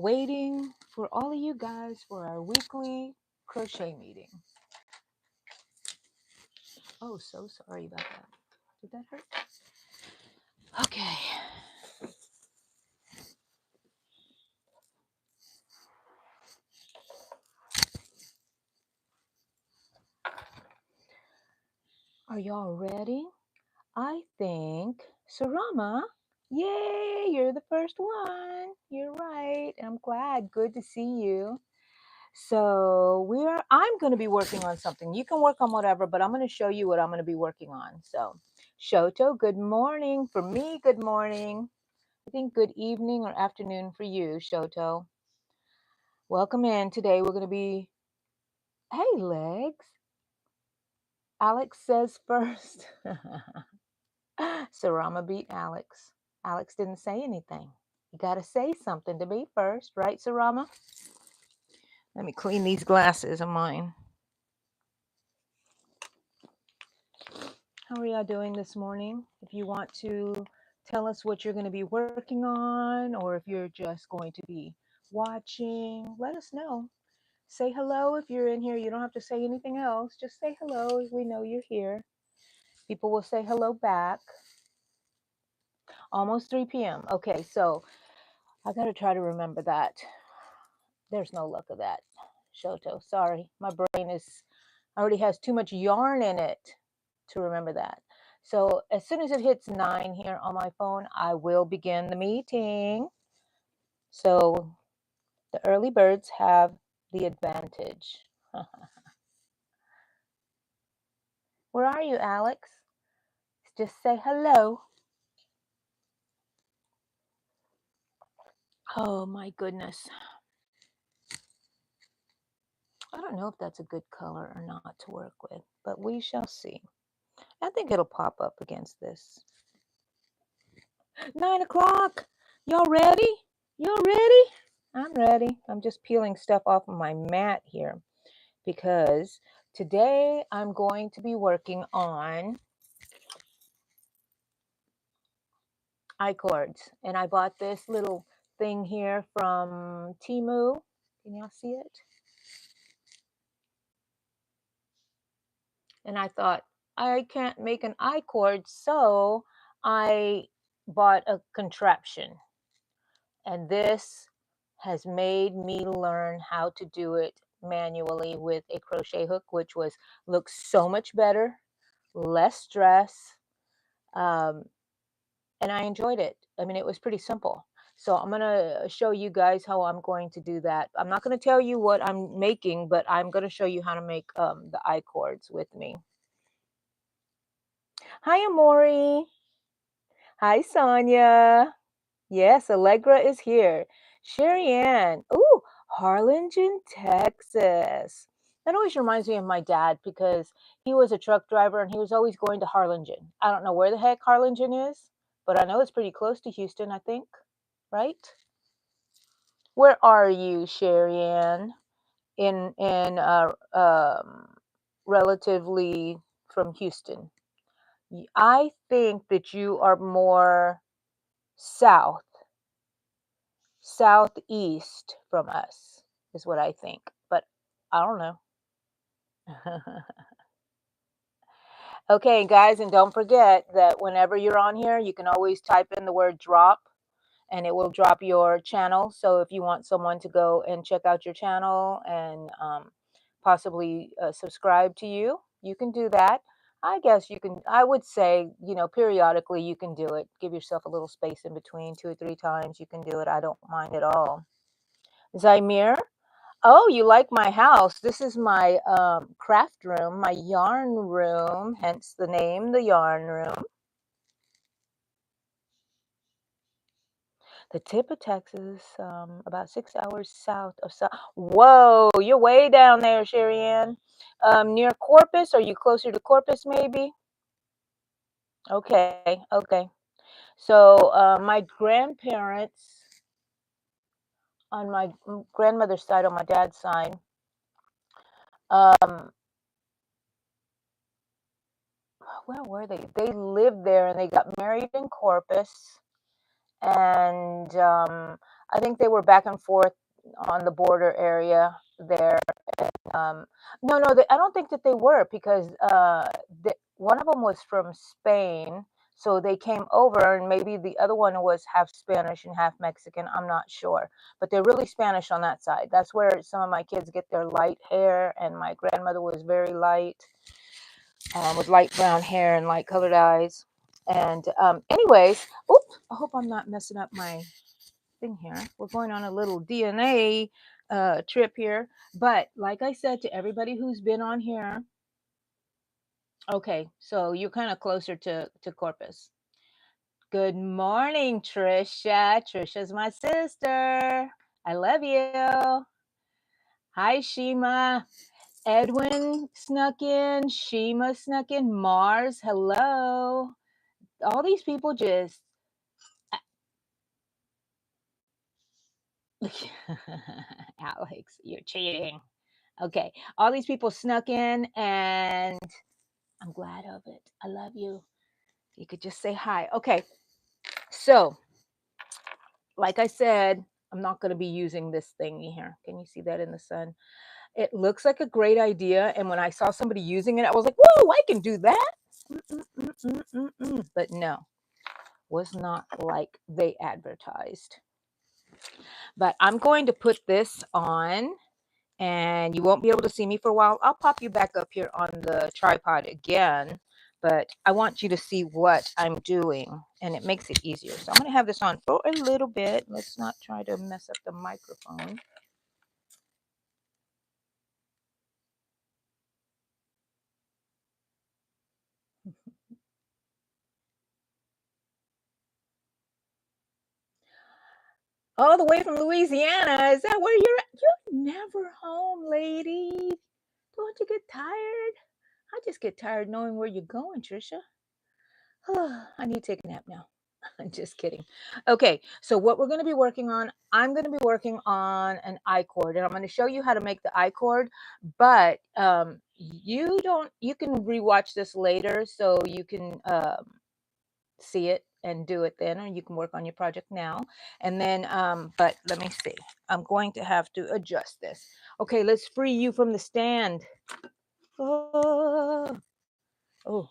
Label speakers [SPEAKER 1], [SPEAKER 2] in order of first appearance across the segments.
[SPEAKER 1] waiting for all of you guys for our weekly crochet meeting. Oh, so sorry about that. Did that hurt? Okay. Are y'all ready? I think Sarama. Yay, you're the first one. You're right. I'm glad. Good to see you. So I'm going to be working on something. You can work on whatever, but I'm going to show you what I'm going to be working on. So Shoto, good morning. For me, good morning. I think good evening or afternoon for you, Shoto. Welcome in. Today we're going to be, hey, Legs. Alex says first. Sarama beat Alex. Alex didn't say anything. You got to say something to me first, right, Sarama? Let me clean these glasses of mine. How are y'all doing this morning? If you want to tell us what you're going to be working on, or if you're just going to be watching, let us know. Say hello if you're in here. You don't have to say anything else. Just say hello if we know you're here. People will say hello back. Almost 3 p.m. Okay, so I got to try to remember that. There's no luck of that, Shoto. Sorry, my brain already has too much yarn in it to remember that. So as soon as it hits 9 here on my phone, I will begin the meeting. So the early birds have the advantage. Where are you, Alex? Just say hello. Oh my goodness. I don't know if that's a good color or not to work with, but we shall see. I think it'll pop up against this. 9 o'clock. Y'all ready? Y'all ready? I'm ready. I'm just peeling stuff off of my mat here because today I'm going to be working on I-cords. And I bought this little thing here from Temu. Can y'all see it? And I thought, I can't make an I-cord, so I bought a contraption. And this has made me learn how to do it manually with a crochet hook, which looks so much better, less stress, and I enjoyed it. I mean, it was pretty simple. So I'm going to show you guys how I'm going to do that. I'm not going to tell you what I'm making, but I'm going to show you how to make the I-cords with me. Hi, Amori. Hi, Sonia. Yes, Allegra is here. Sherry Ann. Ooh, Harlingen, Texas. That always reminds me of my dad because he was a truck driver and he was always going to Harlingen. I don't know where the heck Harlingen is, but I know it's pretty close to Houston, I think. Right? Where are you, Sherry Ann? In relatively from Houston. I think that you are more southeast from us is what I think, but I don't know. Okay, guys, and don't forget that whenever you're on here, you can always type in the word drop and it will drop your channel. So if you want someone to go and check out your channel and possibly subscribe to you, you can do that. I guess you can, I would say, periodically you can do it. Give yourself a little space in between 2 or 3 times. You can do it. I don't mind at all. Zymir, oh, you like my house. This is my craft room, my yarn room, hence the name, the yarn room. The tip of Texas, about 6 hours south of South. Whoa, you're way down there, Sherry Ann. Near Corpus? Are you closer to Corpus, maybe? Okay, okay. So my grandparents, on my grandmother's side, on my dad's side, where were they? They lived there and they got married in Corpus. And I think they were back and forth on the border area there. Um, no, I don't think that they were because one of them was from Spain, so they came over, and maybe the other one was half Spanish and half Mexican. I'm not sure, but they're really Spanish on that side. That's where some of my kids get their light hair, and my grandmother was very light, with light brown hair and light colored eyes. And anyways, oops, I hope I'm not messing up my thing here. We're going on a little DNA trip here. But like I said to everybody who's been on here, okay, so you're kind of closer to Corpus. Good morning, Trisha. Trisha's my sister. I love you. Hi, Shima. Edwin snuck in. Shima snuck in. Mars, hello. All these people just Alex, you're cheating. Okay, all these people snuck in, and I'm glad of it. I love you. You could just say hi. Okay, so like I said, I'm not going to be using this thingy here. Can you see that in the sun? It looks like a great idea, and when I saw somebody using it, I was like, whoa, I can do that. But no, was not like they advertised. But I'm going to put this on, and you won't be able to see me for a while. I'll pop you back up here on the tripod again, but I want you to see what I'm doing, and it makes it easier. So I'm going to have this on for a little bit. Let's not try to mess up the microphone. All the way from Louisiana. Is that where you're at? You're never home, lady. Don't you get tired? I just get tired knowing where you're going, Trisha. I need to take a nap now. I'm just kidding. Okay, so what we're going to be working on, I'm going to be working on an I cord, and I'm going to show you how to make the I cord. But you can rewatch this later, so you can see it and do it then, or you can work on your project now. And then, but let me see. I'm going to have to adjust this. Okay, let's free you from the stand. Oh, oh,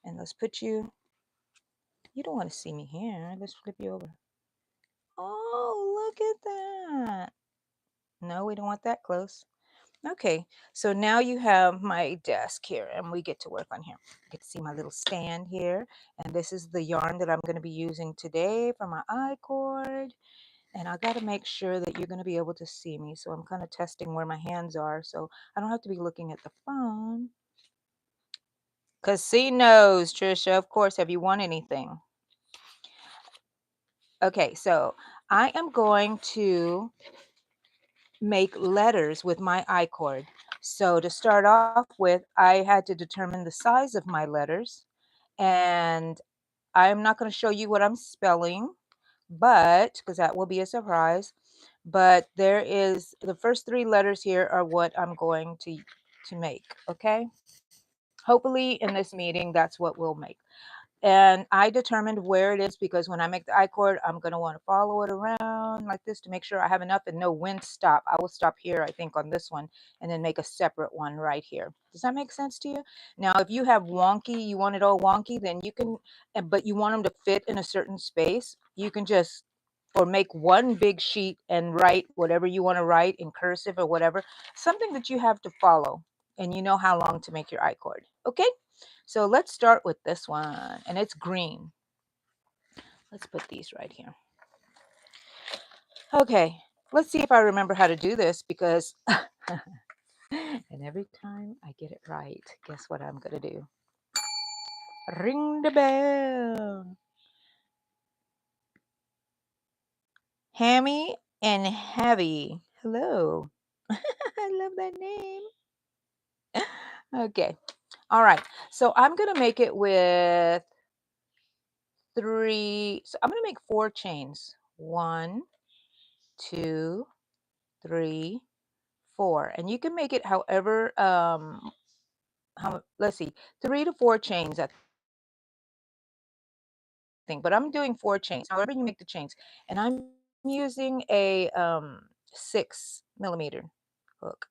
[SPEAKER 1] and let's put you. You don't want to see me here. Let's flip you over. Oh, look at that. No, we don't want that close. Okay, so now you have my desk here, and we get to work on here. You get to see my little stand here, and this is the yarn that I'm going to be using today for my I cord. And I got to make sure that you're going to be able to see me, so I'm kind of testing where my hands are, so I don't have to be looking at the phone. Casinos, Trisha, of course. Have you won anything? Okay, so I am going to make letters with my I cord. So to start off with, I had to determine the size of my letters, and I'm not going to show you what I'm spelling, but because that will be a surprise. But there is the first three letters here are what I'm going to make. Okay. Hopefully in this meeting, that's what we'll make. And I determined where it is because when I make the I cord, I'm going to want to follow it around like this to make sure I have enough and no wind stop. I will stop here, I think, on this one and then make a separate one right here. Does that make sense to you? Now, if you have wonky, you want it all wonky, then you can, but you want them to fit in a certain space, you can just, or make one big sheet and write whatever you want to write in cursive or whatever, something that you have to follow and you know how long to make your I cord. Okay? So let's start with this one, and it's green. Let's put these right here. Okay, let's see if I remember how to do this because, and every time I get it right, guess what I'm going to do? Ring the bell. Hammy and Heavy. Hello. I love that name. Okay. All right. So I'm going to make it with three. So I'm going to make 4 chains. 1, 2, 3, 4. And you can make it however, let's see, 3 to 4 chains, I think. But I'm doing 4 chains, however you make the chains. And I'm using a 6 millimeter hook.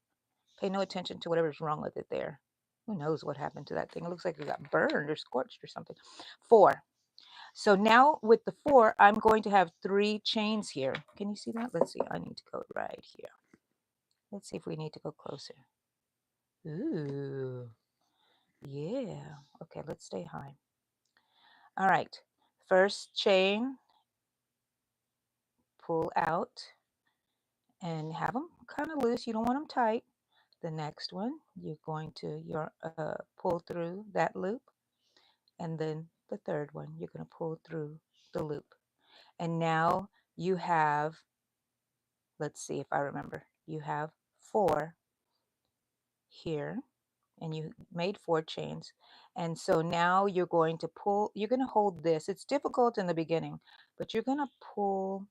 [SPEAKER 1] Pay no attention to whatever's wrong with it there. Who knows what happened to that thing? It looks like it got burned or scorched or something. 4. So now with the 4, I'm going to have 3 chains here. Can you see that? Let's see. I need to go right here. Let's see if we need to go closer. Ooh, yeah. Okay, let's stay high. All right. First chain, pull out and have them kind of loose. You don't want them tight. The next one, you're going to pull through that loop. And then the third one, you're going to pull through the loop. And now you have, let's see if I remember, you have 4 here, and you made 4 chains. And so now you're going to pull, you're going to hold this. It's difficult in the beginning, but you're going to pull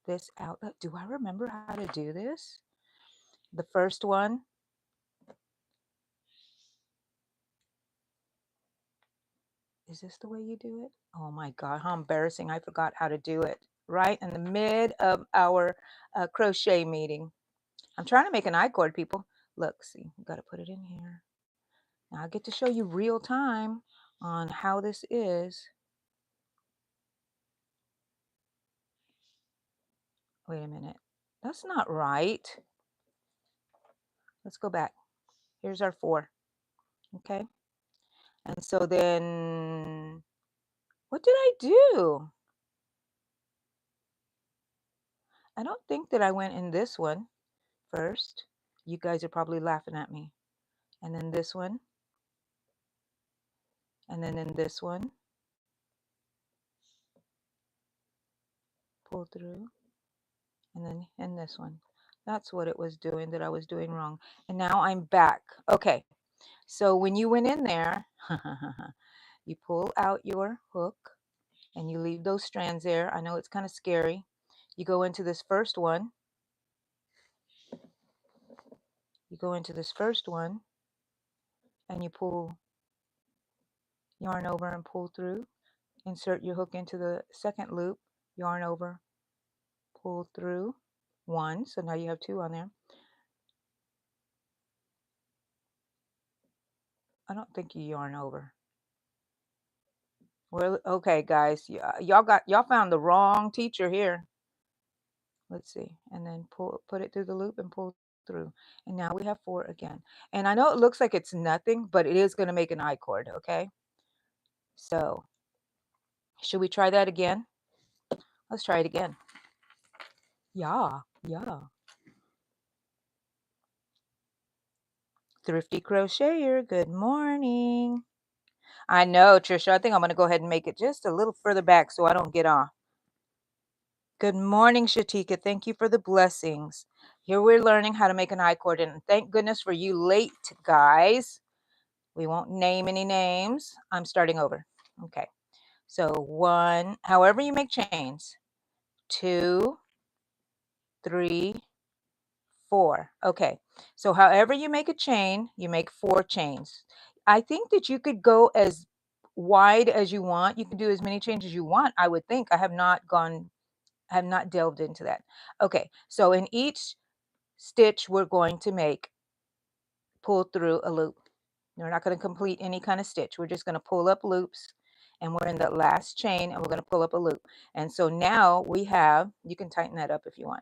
[SPEAKER 1] this out. Do I remember how to do this? The first one, is this the way you do it? Oh my God, how embarrassing. I forgot how to do it right in the mid of our crochet meeting. I'm trying to make an I-cord, people. Look, see, you got to put it in here. Now I get to show you real time on how this is. Wait a minute. That's not right. Let's go back. Here's our 4. Okay. And so then, what did I do? I don't think that I went in this one first. You guys are probably laughing at me. And then this one. And then in this one. Pull through. And then in this one. That's what it was doing that I was doing wrong. And now I'm back. Okay. So when you went in there, you pull out your hook and you leave those strands there. I know it's kind of scary. You go into this first one. You go into this first one and you pull yarn over and pull through. Insert your hook into the second loop, yarn over, pull through 1. So now you have 2 on there. I don't think you yarn over. Well, okay, guys, y'all found the wrong teacher here. Let's see, and then put it through the loop and pull through. And now we have 4 again. And I know it looks like it's nothing, but it is going to make an I-cord, okay? So, should we try that again? Let's try it again. Yeah. Thrifty Crocheter, good morning. I know, Trisha. I think I'm going to go ahead and make it just a little further back so I don't get off. Good morning, Shatika. Thank you for the blessings. Here we're learning how to make an I-cord, and thank goodness for you late guys. We won't name any names. I'm starting over. Okay. So 1, however you make chains. 2, 3, 4. Okay. So however you make a chain, you make 4 chains. I think that you could go as wide as you want. You can do as many chains as you want, I would think. I have not delved into that. Okay. So in each stitch we're going to pull through a loop. We're not going to complete any kind of stitch. We're just going to pull up loops, and we're in the last chain, and we're going to pull up a loop. And so now we have, you can tighten that up if you want.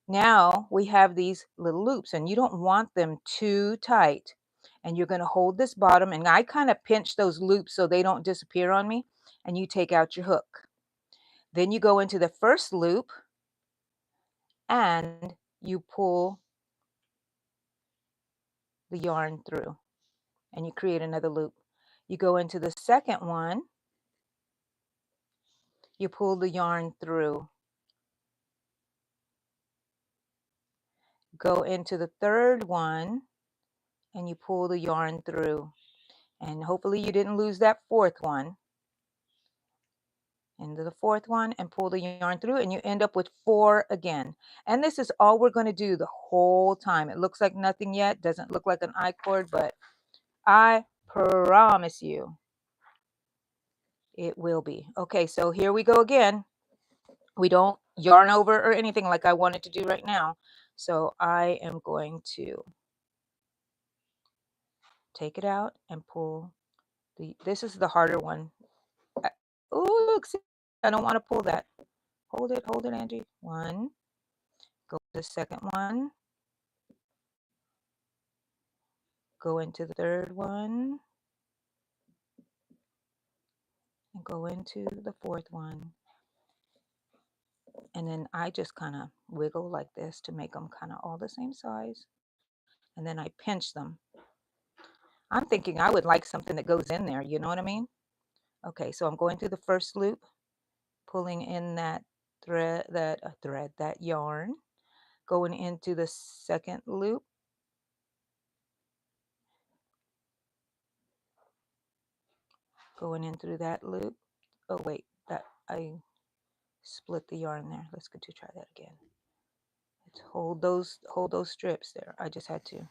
[SPEAKER 1] Now we have these little loops, and you don't want them too tight. And you're going to hold this bottom, and I kind of pinch those loops so they don't disappear on me, and you take out your hook. Then you go into the first loop, and you pull the yarn through, and you create another loop. You go into the second one, you pull the yarn through. Go into the third one, and you pull the yarn through. And hopefully you didn't lose that fourth one. Into the fourth one and pull the yarn through, and you end up with 4 again. And this is all we're going to do the whole time. It looks like nothing yet. Doesn't look like an I-cord, but I promise you it will be. Okay, so here we go again. We don't yarn over or anything like I wanted to do right now. So I am going to take it out and pull this is the harder one. Oh, look, see, I don't want to pull that. Hold it, Angie. One, go to the second one, go into the third one, and go into the fourth one. And then I just kind of wiggle like this to make them kind of all the same size. And then I pinch them. I'm thinking I would like something that goes in there, you know what I mean? Okay, so I'm going through the first loop, pulling in that that yarn, going into the second loop, going in through that loop. Oh wait, that I split the yarn there. Let's go to try that again. Let's hold those strips there. I just had to.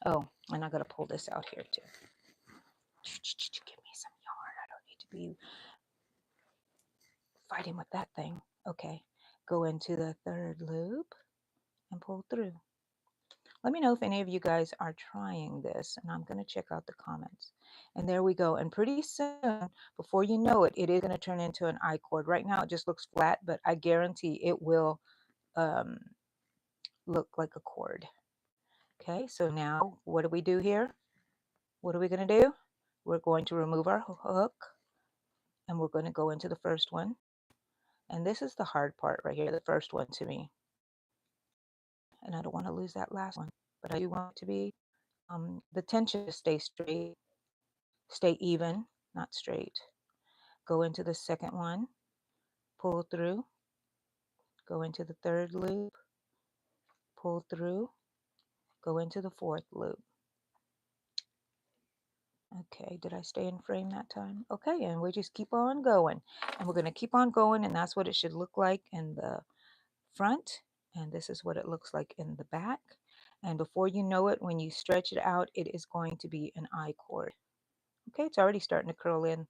[SPEAKER 1] Oh, and I gotta pull this out here too. Give me some yarn. I don't need to be fighting with that thing. Okay, go into the third loop and pull through. Let me know if any of you guys are trying this, and I'm going to check out the comments. And there we go. And pretty soon, before you know it, it is going to turn into an I cord. Right now, it just looks flat, but I guarantee it will um, look like a cord. Okay, so now what do we do here? What are we going to do? We're going to remove our hook, and we're going to go into the first one. And this is the hard part right here, the first one to me. And I don't want to lose that last one, but I do want it to be the tension to stay straight, stay even, not straight. Go into the second one, pull through, go into the third loop, pull through, go into the fourth loop. Okay, did I stay in frame that time? Okay, and we just keep on going. And we're going to keep on going, and that's what it should look like in the front. And this is what it looks like in the back. And before you know it, when you stretch it out, it is going to be an I cord. Okay, it's already starting to curl in.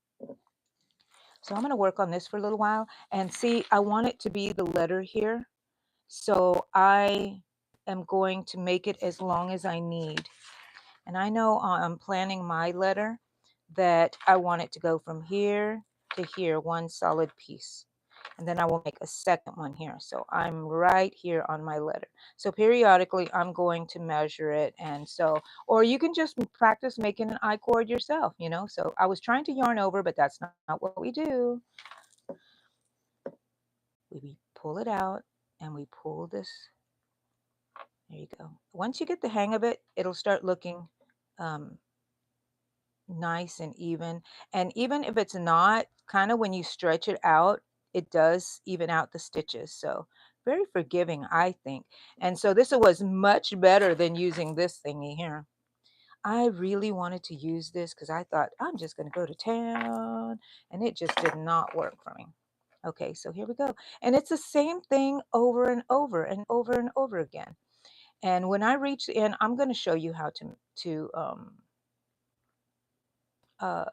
[SPEAKER 1] So I'm going to work on this for a little while. And see, I want it to be the letter here. So I am going to make it as long as I need. And I know I'm planning my letter that I want it to go from here to here, one solid piece. And then I will make a second one here. So I'm right here on my letter. So periodically I'm going to measure it. And so, or you can just practice making an I cord yourself, you know. So I was trying to yarn over, but that's not what we do. We pull it out and we pull this. There you go. Once you get the hang of it, it'll start looking nice and even. And even if it's not, kind of when you stretch it out, it does even out the stitches. So very forgiving, I think. And so this was much better than using this thingy here. I really wanted to use this because I thought I'm just going to go to town, and it just did not work for me. Okay, so here we go. And it's the same thing over and over and over and over again. And when I reach the end, I'm going to show you how to uh,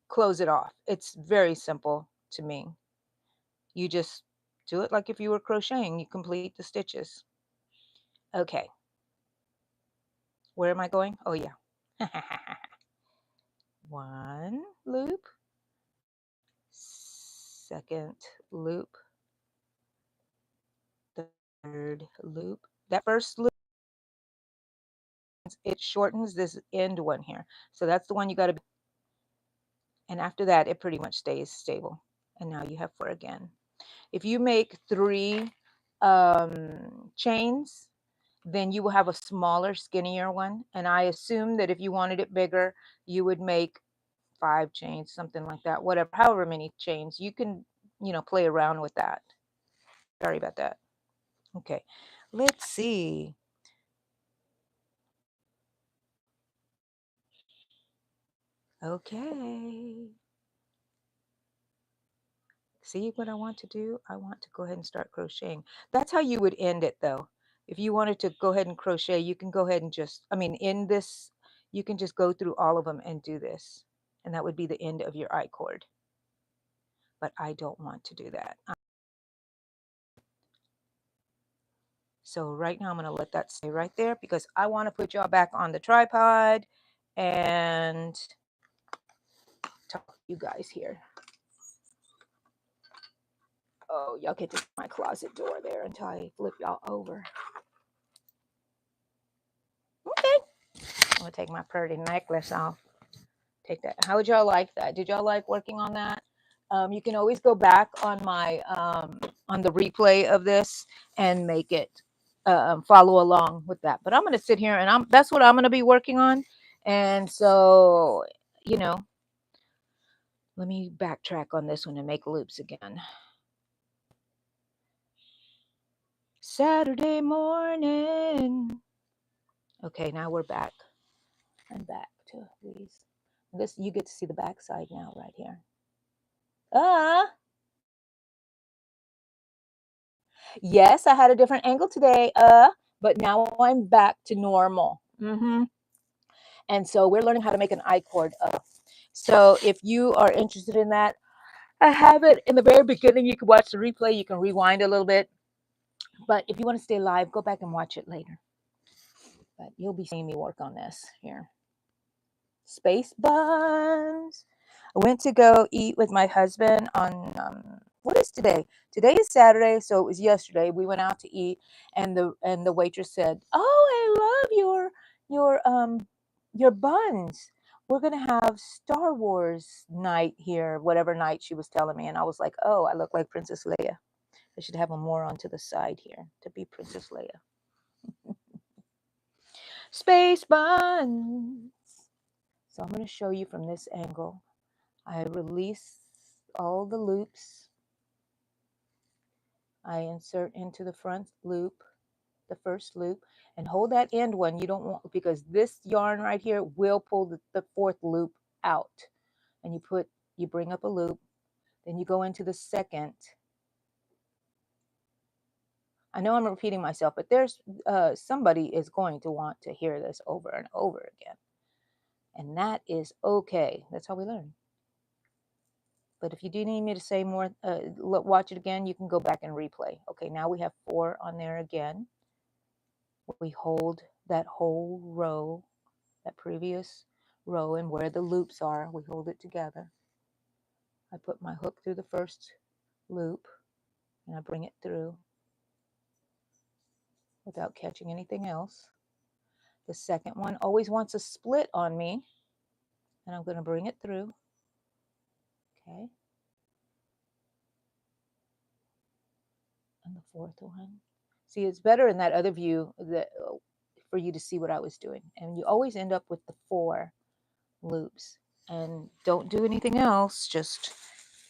[SPEAKER 1] close it off. It's very simple to me. You just do it like if you were crocheting. You complete the stitches. Okay, where am I going? Oh yeah. One loop, second loop, third loop. That first loop, it shortens this end one here. So that's the one you got to, and after that, it pretty much stays stable. And now you have four again. If you make 3 chains, then you will have a smaller, skinnier one. And I assume that if you wanted it bigger, you would make 5 chains, something like that, whatever, however many chains. You can, play around with that. Sorry about that. Okay, let's see. Okay. See what I want to do? I want to go ahead and start crocheting. That's how you would end it though. If you wanted to go ahead and crochet, you can go ahead and just, in this, you can just go through all of them and do this. And that would be the end of your I cord. But I don't want to do that. So right now I'm going to let that stay right there because I want to put y'all back on the tripod and talk to you guys here. Oh, y'all get to my closet door there until I flip y'all over. Okay. I'm going to take my pretty necklace off. Take that. How would y'all like that? Did y'all like working on that? You can always go back on my on the replay of this and make it follow along with that. But I'm going to sit here and that's what I'm going to be working on. And so, you know, let me backtrack on this one and make loops again. Saturday morning. Okay, now we're back. I'm back to these. This you get to see the back side now right here. Yes, I had a different angle today. But now I'm back to normal. And so we're learning how to make an I chord. So if you are interested in that, I have it in the very beginning. You can watch the replay. You can rewind a little bit. But if you want to stay live, go back and watch it later. But you'll be seeing me work on this here. Space buns. I went to go eat with my husband on what is today? Today is Saturday, so it was yesterday. We went out to eat, and the waitress said, "Oh, I love your buns. We're gonna have Star Wars night here, whatever night she was telling me." And I was like, "Oh, I look like Princess Leia. I should have them more onto the side here to be Princess Leia." Space buns. So I'm going to show you from this angle. I release all the loops. I insert into the front loop, the first loop, and hold that end one. You don't want, because this yarn right here will pull the fourth loop out. And you bring up a loop, then you go into the second. I know I'm repeating myself, but there's somebody is going to want to hear this over and over again. And that is okay. That's how we learn. But if you do need me to say more, watch it again, you can go back and replay. Okay, now we have 4 on there again. We hold that whole row, that previous row, and where the loops are, we hold it together. I put my hook through the first loop, and I bring it through without catching anything else. The second one always wants a split on me, and I'm going to bring it through. Okay. And the fourth one. See, it's better in that other view that for you to see what I was doing. And you always end up with the 4 loops. And don't do anything else. Just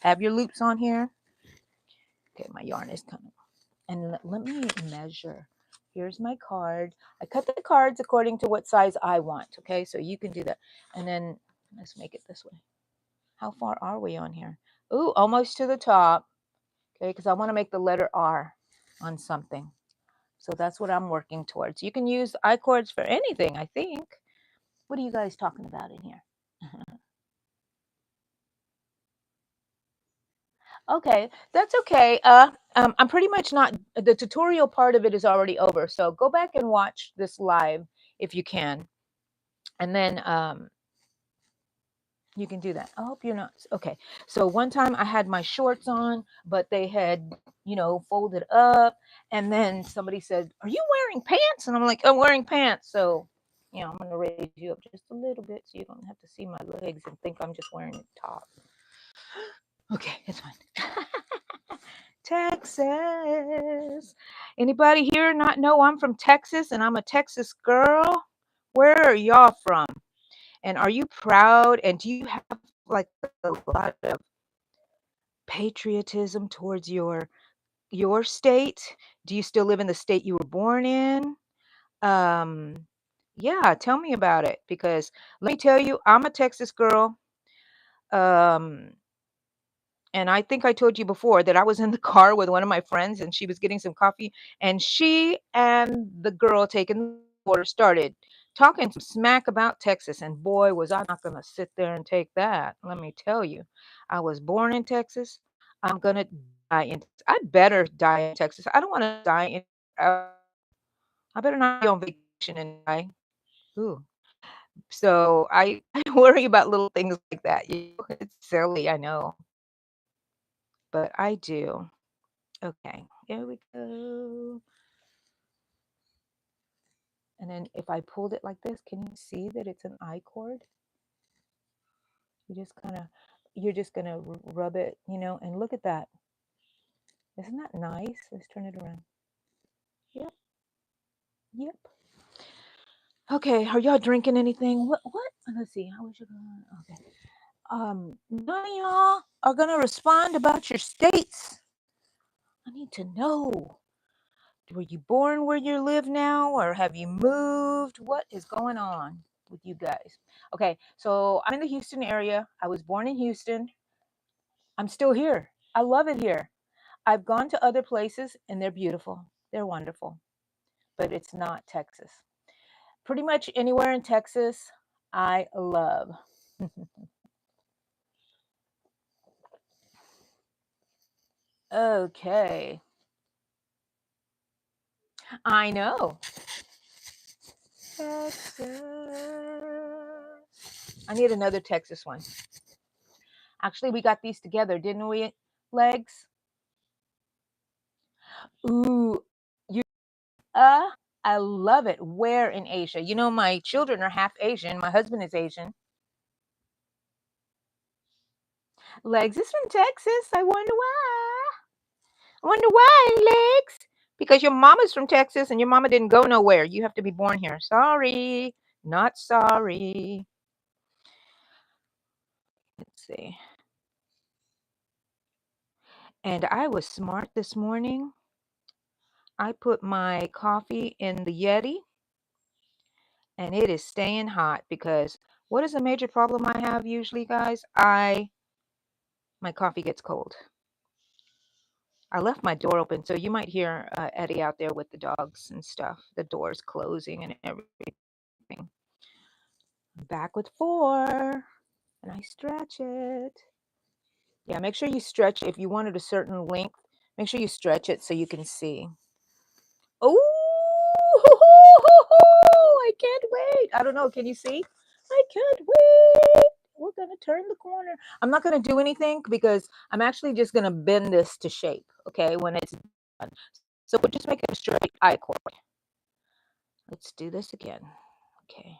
[SPEAKER 1] have your loops on here. Okay, my yarn is coming. And let me measure. Here's my card. I cut the cards according to what size I want. Okay, so you can do that. And then let's make it this way. How far are we on here? Ooh, almost to the top. Okay, because I want to make the letter R on something. So that's what I'm working towards. You can use I chords for anything, I think. What are you guys talking about in here? Okay, that's okay. I'm pretty much not, the tutorial part of it is already over. So go back and watch this live if you can. And then you can do that. I hope you're not, okay. So one time I had my shorts on, but they had, folded up. And then somebody said, "Are you wearing pants?" And I'm like, "I'm wearing pants." So, I'm going to raise you up just a little bit so you don't have to see my legs and think I'm just wearing a top. Okay, it's fine. Texas. Anybody here not know I'm from Texas and I'm a Texas girl? Where are y'all from? And are you proud? And do you have like a lot of patriotism towards your state? Do you still live in the state you were born in? Um, yeah, tell me about it because let me tell you, I'm a Texas girl. Um, and I think I told you before that I was in the car with one of my friends and she was getting some coffee and she and the girl taking the order started talking some smack about Texas. And boy, was I not going to sit there and take that. Let me tell you, I was born in Texas. I'm going to die in Texas. I better die in Texas. I don't want to die in I better not be on vacation and die. Ooh. So I worry about little things like that. It's silly, I know, but I do. Okay, here we go. And then if I pulled it like this, can you see that it's an I cord? You just kind of, you're just gonna rub it, and look at that. Isn't that nice? Let's turn it around. Yep, yep. Okay, are y'all drinking anything? What? Let's see. How was your going? Okay. None of y'all are gonna respond about your states. I need to know. Were you born where you live now, or have you moved? What is going on with you guys? Okay, so I'm in the Houston area. I was born in Houston. I'm still here. I love it here. I've gone to other places and they're beautiful. They're wonderful, but it's not Texas. Pretty much anywhere in Texas, I love. Okay, I know. Texas. I need another Texas one. Actually, we got these together, didn't we, Legs? Ooh, you I love it. Where in Asia? My children are half Asian. My husband is Asian. Legs is from Texas. I wonder why. I wonder why, Legs. Because your mama's from Texas and your mama didn't go nowhere. You have to be born here. Sorry. Not sorry. Let's see. And I was smart this morning. I put my coffee in the Yeti and it is staying hot because what is a major problem I have usually, guys? My coffee gets cold. I left my door open, so you might hear Eddie out there with the dogs and stuff. The door's closing and everything. Back with 4, and I stretch it. Yeah, make sure you stretch. If you wanted a certain length, make sure you stretch it so you can see. Oh, I can't wait. I don't know. Can you see? I can't wait. We're going to turn the corner. I'm not going to do anything because I'm actually just going to bend this to shape, okay, when it's done. So we're just making a straight I cord. Let's do this again. Okay.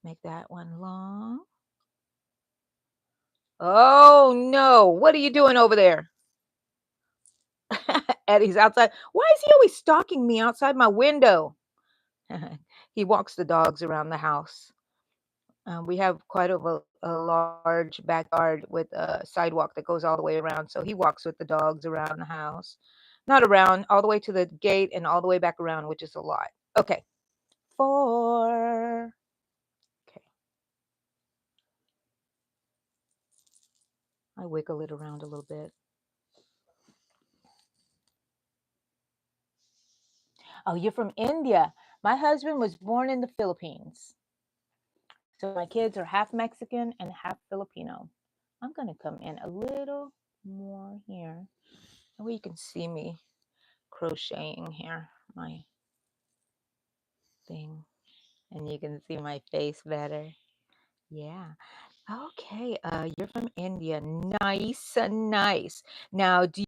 [SPEAKER 1] Make that one long. Oh, no. What are you doing over there? Eddie's outside. Why is he always stalking me outside my window? He walks the dogs around the house. We have quite a large backyard with a sidewalk that goes all the way around. So he walks with the dogs around the house. Not around, all the way to the gate and all the way back around, which is a lot. Okay. 4. Okay. I wiggle it around a little bit. Oh, you're from India. My husband was born in the Philippines. So my kids are half Mexican and half Filipino. I'm going to come in a little more here. That way you can see me crocheting here, my thing. And you can see my face better. Yeah. Okay. You're from India. Nice, nice. Now, do